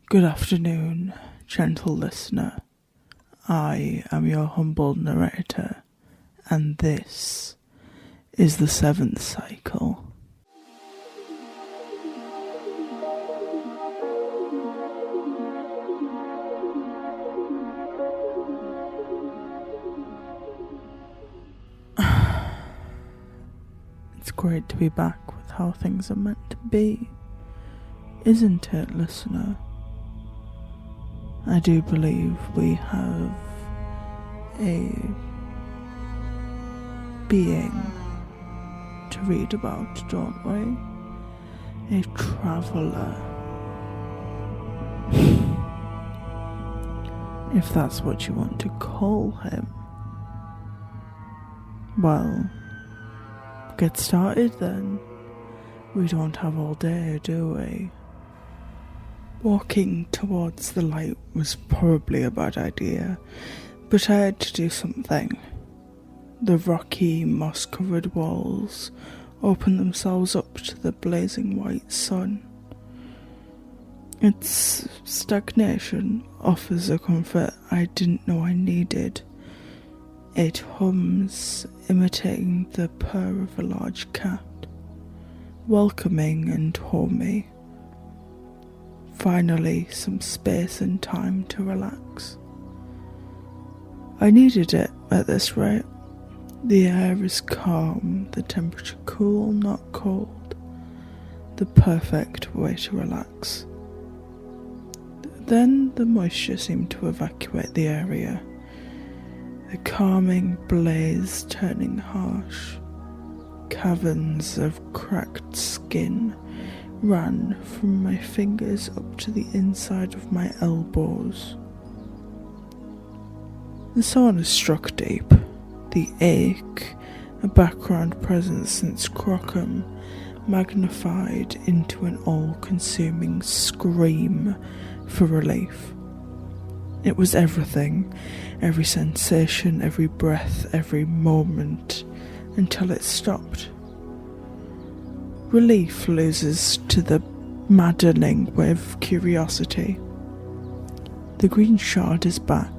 Good afternoon, gentle listener. I am your humble narrator, and this is the seventh cycle. It's great to be back with how things are meant to be, isn't it, listener? I do believe we have a being to read about, don't we? A traveller. If that's what you want to call him. Well, get started then. We don't have all day, do we? Walking towards the light was probably a bad idea, but I had to do something. The rocky, moss-covered walls opened themselves up to the blazing white sun. Its stagnation offers a comfort I didn't know I needed. It hums, imitating the purr of a large cat, welcoming and homey. Finally, some space and time to relax. I needed it at this rate. The air is calm, the temperature cool, not cold. The perfect way to relax. Then the moisture seemed to evacuate the area. The calming blaze turning harsh. Caverns of cracked skin ran from my fingers up to the inside of my elbows. The sauna struck deep. The ache, a background presence since Crockham, magnified into an all-consuming scream for relief. It was everything, every sensation, every breath, every moment, until it stopped. Relief loses to the maddening wave of curiosity. The green shard is back.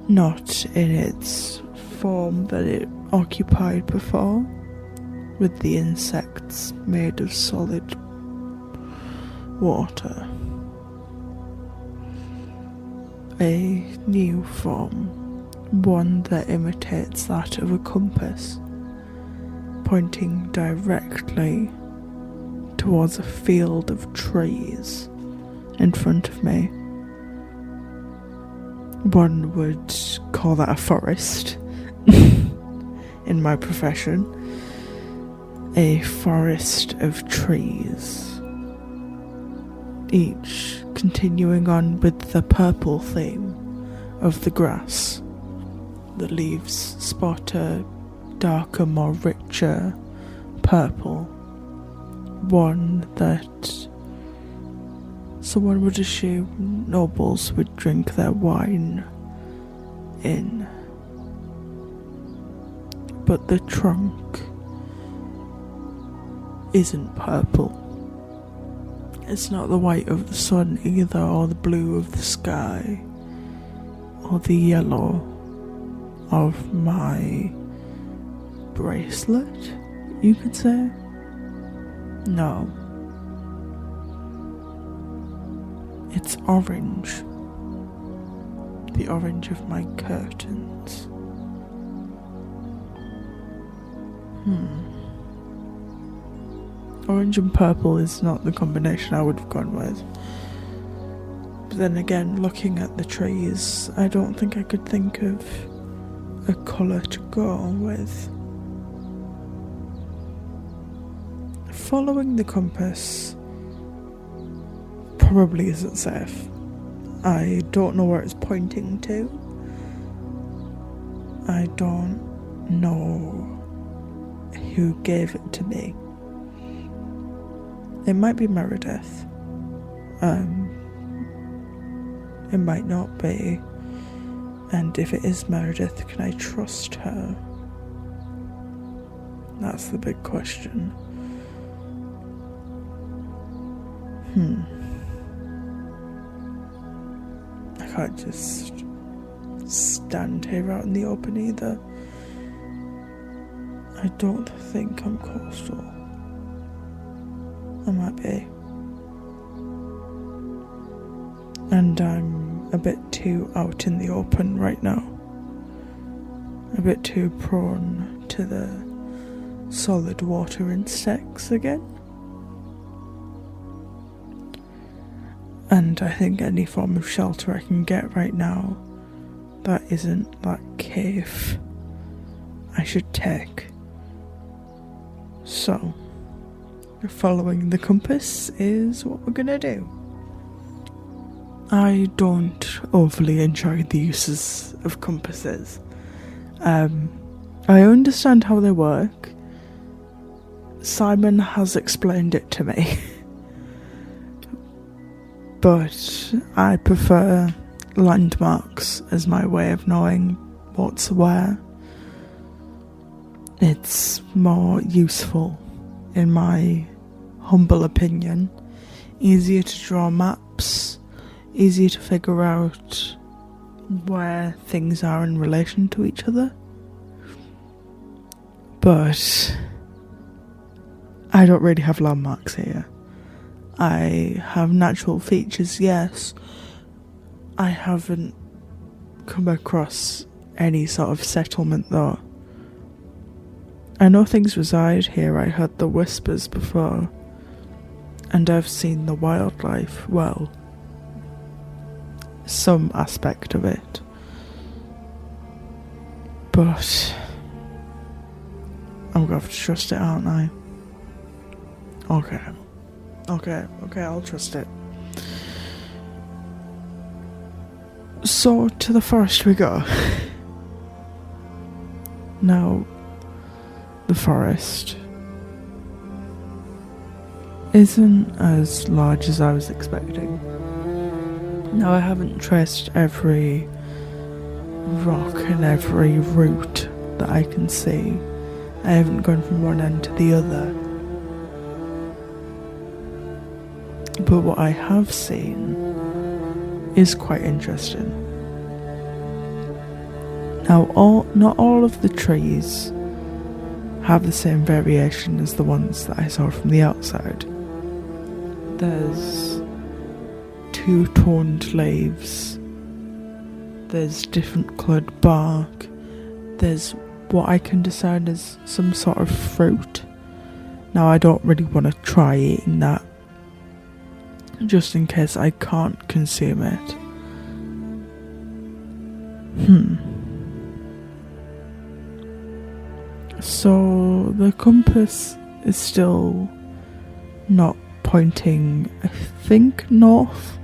Not in its form that it occupied before, with the insects made of solid water. A new form, one that imitates that of a compass, pointing directly towards a field of trees in front of me. One would call that a forest in my profession. A forest of trees, each continuing on with the purple theme of the grass. The leaves spot a darker, more richer purple, one that someone would assume nobles would drink their wine in. But the trunk isn't purple. It's not the white of the sun either, or the blue of the sky, or the yellow of my bracelet, you could say. No. It's orange. The orange of my curtains. Orange and purple is not the combination I would have gone with. But then again, looking at the trees, I don't think I could think of a colour to go with. Following the compass probably isn't safe. I don't know where it's pointing to. I don't know who gave it to me. It might be Meredith. It might not be. And if it is Meredith, can I trust her? That's the big question. can't just stand here out in the open either. I don't think I'm coastal. I might be. And I'm a bit too out in the open right now. A bit too prone to the solid water insects again. And I think any form of shelter I can get right now that isn't that cave, I should take. So, following the compass is what we're gonna do. I don't overly enjoy the uses of compasses. I understand how they work. Simon has explained it to me. But I prefer landmarks as my way of knowing what's where. It's more useful, in my humble opinion. Easier to draw maps, easier to figure out where things are in relation to each other. But I don't really have landmarks here. I have natural features, yes. I haven't come across any sort of settlement though. I know things reside here. I heard the whispers before. And I've seen the wildlife, well, some aspect of it. But I'm gonna have to trust it, aren't I? Okay, I'll trust it. So, to the forest we go. Now, the forest isn't as large as I was expecting. Now, I haven't traced every rock and every route that I can see. I haven't gone from one end to the other. But what I have seen is quite interesting. Now, not all of the trees have the same variation as the ones that I saw from the outside. There's two-toned leaves, there's different coloured bark, there's what I can discern as some sort of fruit. Now, I don't really want to try eating that, just in case I can't consume it. So the compass is still not pointing, I think north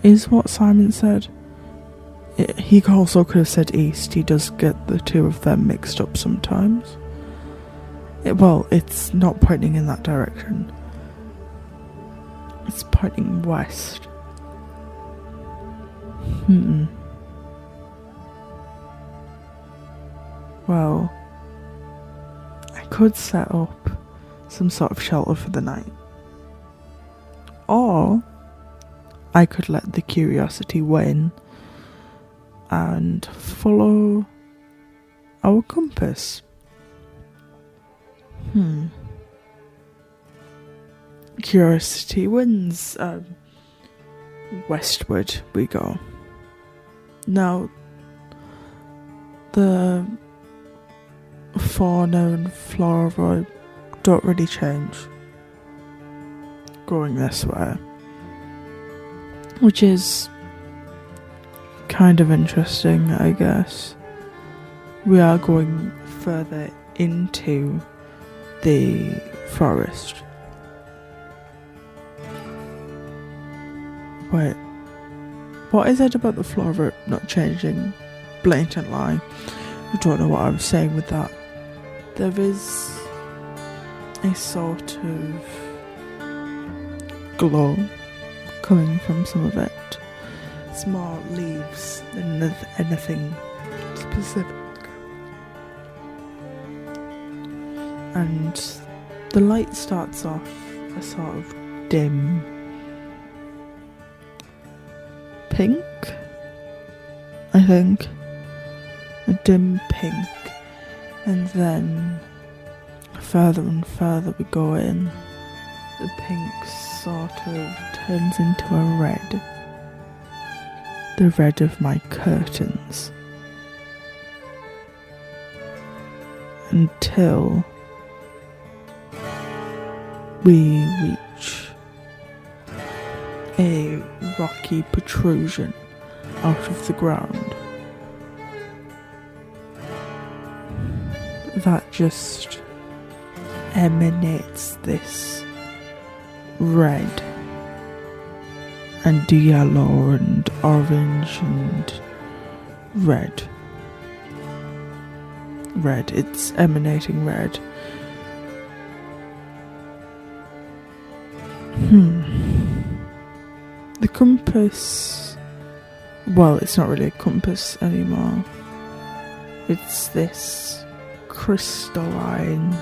is what Simon said. He also could have said east. He does get the two of them mixed up sometimes. It's not pointing in that direction. It's pointing west. Well, I could set up some sort of shelter for the night. Or I could let the curiosity win and follow our compass. Curiosity wins. Westward we go. Now, the fauna and flora don't really change going this way, which is kind of interesting, I guess. We are going further into the forest. Wait, what is it about the flora not changing? Blatant lie. I don't know what I was saying with that. There is a sort of glow coming from some of it. It's more leaves than anything specific. And the light starts off a sort of dim pink, I think. A dim pink. And then further and further we go in, the pink sort of turns into a red. The red of my curtains. Until we reach a rocky protrusion out of the ground that just emanates this red and yellow and orange and red. Red, it's emanating red. The compass, well, it's not really a compass anymore. It's this crystalline,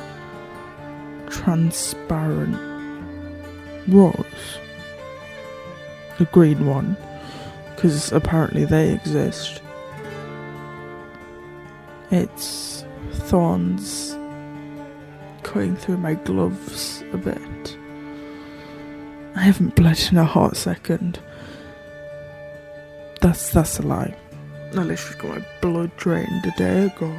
transparent rose. The green one, because apparently they exist. It's thorns cutting through my gloves a bit. I haven't bled in a hot second. That's a lie. I literally got my blood drained a day ago.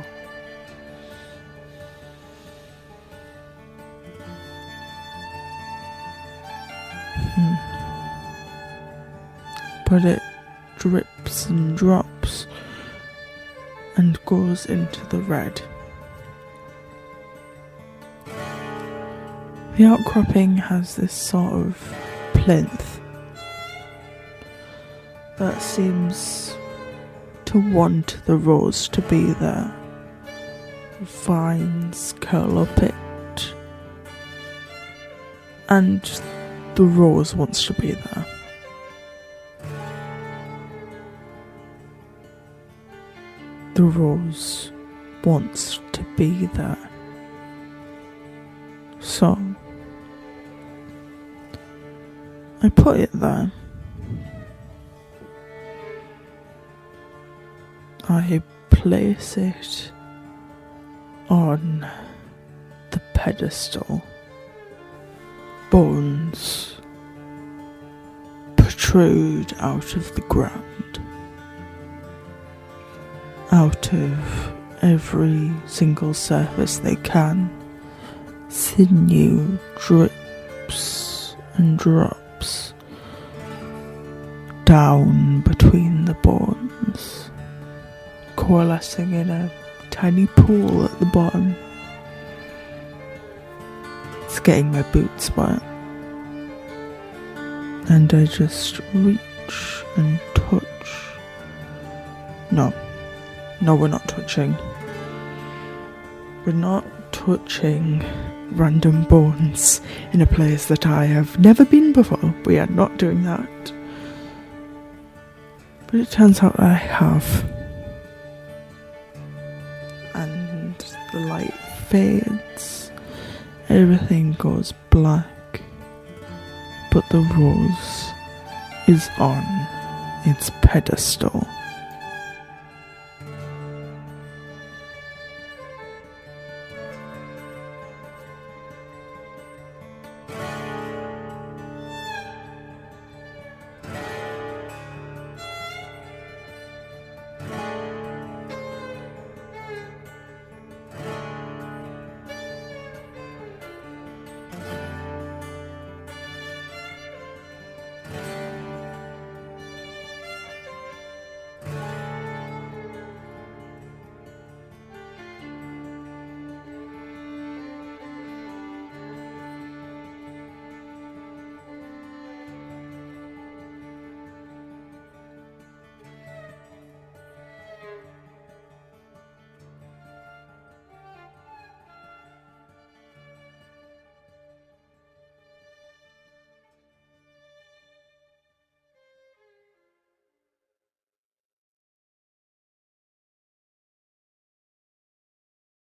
But it drips and drops and goes into the red. The outcropping has this sort of plinth that seems to want the rose to be there. Vines curl up it, and the rose wants to be there. The rose wants to be there. So I put it there. I place it on the pedestal. Bones protrude out of the ground. Out of every single surface they can. Sinew drips and drops down between the bones, coalescing in a tiny pool at the bottom. It's getting my boots wet, and I just reach and touch. No, we're not touching. We're not touching random bones in a place that I have never been before. We are not doing that. But it turns out I have. And the light fades. Everything goes black. But the rose is on its pedestal.